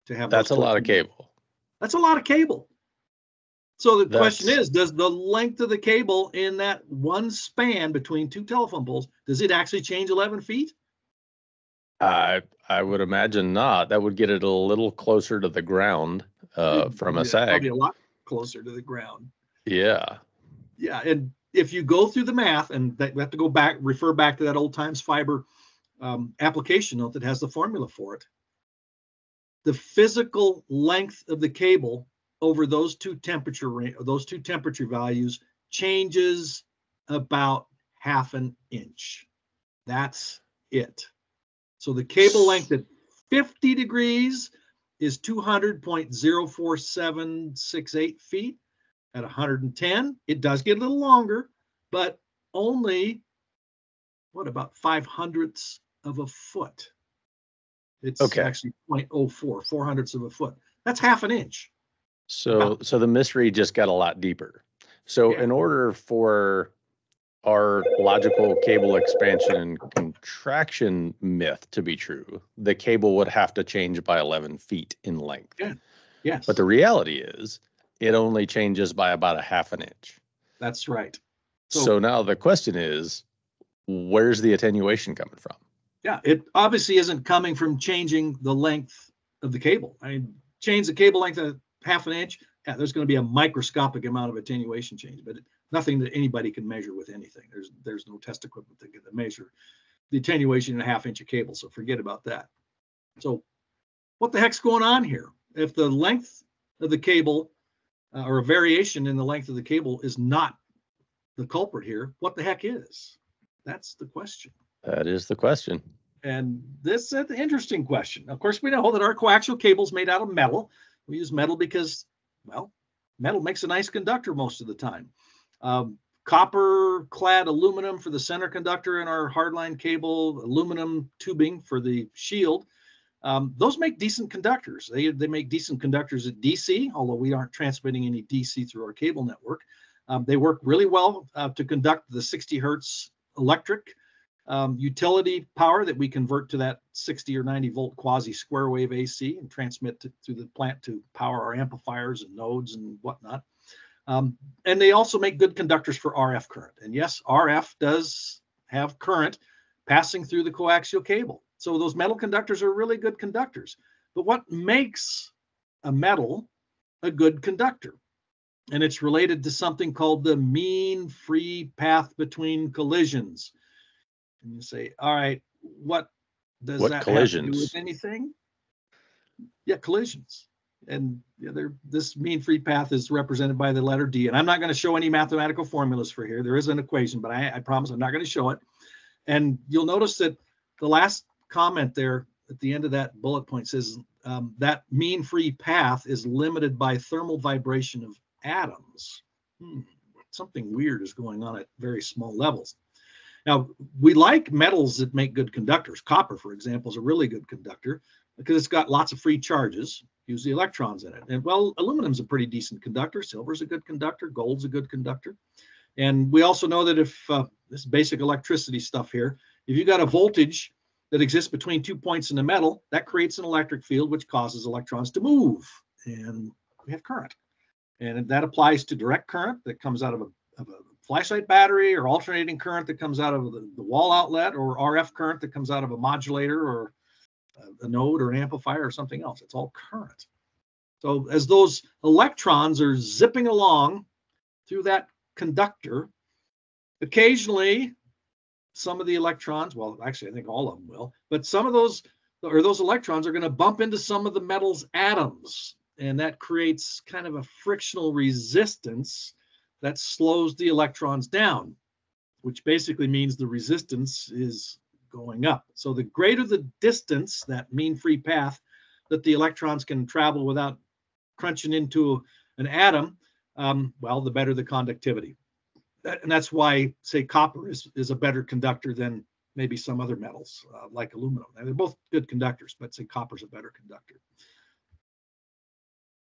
to have. That's a lot of cable. That's a lot of cable. So the question is, does the length of the cable in that one span between two telephone poles, does it actually change 11 feet? I would imagine not. That would get it a little closer to the ground from a sag. Probably a lot closer to the ground. Yeah. Yeah, and if you go through the math, and we have to go back, refer back to that old Times Fiber application note that has the formula for it. The physical length of the cable over those two temperature values changes about 1/2 inch. That's it. So the cable length at 50 degrees is 200.04768 feet. At 110, it does get a little longer, but only, what, about 5/100ths of a foot. It's actually 0.04, 4/100ths of a foot. That's 1/2 inch. So the mystery just got a lot deeper. So in order for our logical cable expansion and contraction myth to be true, the cable would have to change by 11 feet in length. Yeah. Yes. But the reality is it only changes by about 1/2 inch. That's right. So now the question is, where's the attenuation coming from? Yeah, it obviously isn't coming from changing the length of the cable. I mean, change the cable length of 1/2 inch, yeah, there's going to be a microscopic amount of attenuation change, but nothing that anybody can measure with anything. There's no test equipment that can measure the attenuation in 1/2 inch of cable, so forget about that. So what the heck's going on here? If the length of the cable or a variation in the length of the cable is not the culprit here, what the heck is? That's the question. That is the question. And this is an interesting question. Of course, we know that our coaxial cable is made out of metal. We use metal because, well, metal makes a nice conductor most of the time. Copper-clad aluminum for the center conductor in our hardline cable, aluminum tubing for the shield. Those make decent conductors. They make decent conductors at DC, although we aren't transmitting any DC through our cable network. They work really well to conduct the 60 hertz electric utility power that we convert to that 60 or 90 volt quasi square wave AC and transmit through the plant to power our amplifiers and nodes and whatnot. And they also make good conductors for RF current. And yes, RF does have current passing through the coaxial cable. So those metal conductors are really good conductors. But what makes a metal a good conductor? And it's related to something called the mean free path between collisions. And you say, all right, what does that have to do with anything? Yeah, collisions. And this mean free path is represented by the letter D. And I'm not going to show any mathematical formulas for here. There is an equation, but I promise I'm not going to show it. And you'll notice that the last comment there at the end of that bullet point says that mean free path is limited by thermal vibration of atoms. Something weird is going on at very small levels. Now, we like metals that make good conductors. Copper, for example, is a really good conductor because it's got lots of free charges, usually electrons in it. And well, aluminum's a pretty decent conductor. Silver's a good conductor. Gold's a good conductor. And we also know that if this basic electricity stuff here, if you got a voltage that exists between 2 points in the metal, that creates an electric field which causes electrons to move. And we have current. And that applies to direct current that comes out of a flashlight battery, or alternating current that comes out of the wall outlet, or RF current that comes out of a modulator or a node or an amplifier or something else. It's all current. So as those electrons are zipping along through that conductor, occasionally some of the electrons, well, actually I think all of them will, but some of those electrons are going to bump into some of the metal's atoms, and that creates kind of a frictional resistance that slows the electrons down, which basically means the resistance is going up. So the greater the distance, that mean free path, that the electrons can travel without crunching into an atom, well, the better the conductivity. And that's why, say, copper is a better conductor than maybe some other metals, like aluminum. They're both good conductors, but say copper's a better conductor.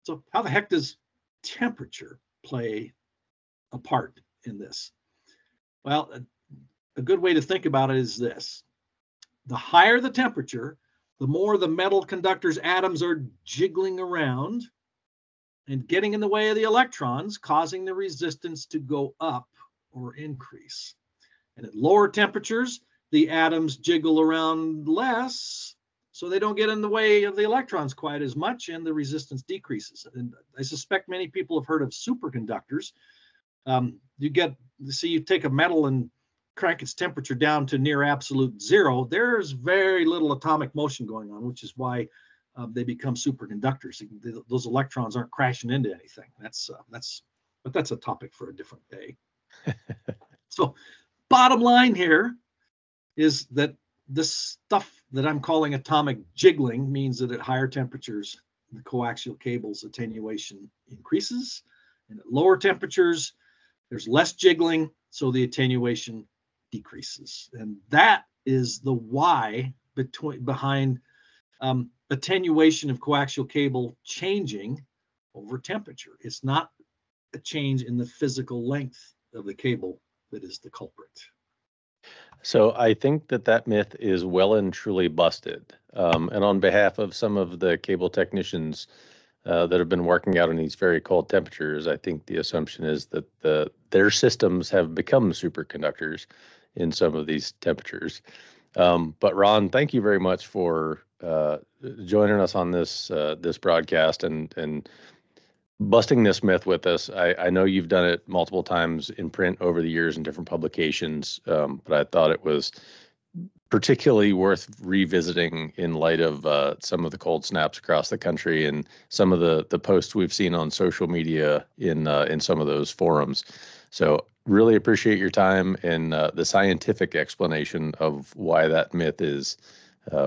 So how the heck does temperature play a part in this? Well, a good way to think about it is this. The higher the temperature, the more the metal conductor's atoms are jiggling around and getting in the way of the electrons, causing the resistance to go up or increase. And at lower temperatures, the atoms jiggle around less, so they don't get in the way of the electrons quite as much, and the resistance decreases. And I suspect many people have heard of superconductors. You take a metal and crank its temperature down to near absolute zero, there's very little atomic motion going on, which is why they become superconductors. Those electrons aren't crashing into anything. But that's a topic for a different day. So bottom line here is that this stuff that I'm calling atomic jiggling means that at higher temperatures, the coaxial cable's attenuation increases, and at lower temperatures, there's less jiggling, so the attenuation decreases. And that is the why behind attenuation of coaxial cable changing over temperature. It's not a change in the physical length of the cable that is the culprit. So I think that myth is well and truly busted. And on behalf of some of the cable technicians that have been working out in these very cold temperatures, I think the assumption is that their systems have become superconductors in some of these temperatures. But Ron, thank you very much for joining us on this broadcast and busting this myth with us. I know you've done it multiple times in print over the years in different publications, but I thought it was particularly worth revisiting in light of some of the cold snaps across the country and some of the posts we've seen on social media in some of those forums. So really appreciate your time and the scientific explanation of why that myth is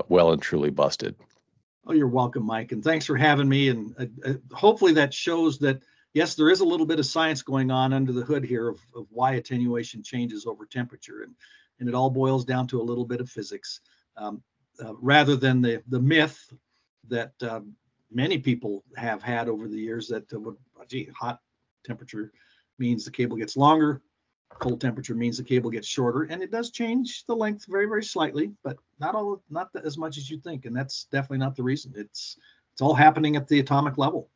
well and truly busted. Oh, you're welcome, Mike, and thanks for having me. And hopefully that shows that, yes, there is a little bit of science going on under the hood here of why attenuation changes over temperature. And it all boils down to a little bit of physics, rather than the myth that many people have had over the years that, hot temperature means the cable gets longer. Cold temperature means the cable gets shorter, and it does change the length very, very slightly, but not as much as you think. And that's definitely not the reason. It's all happening at the atomic level.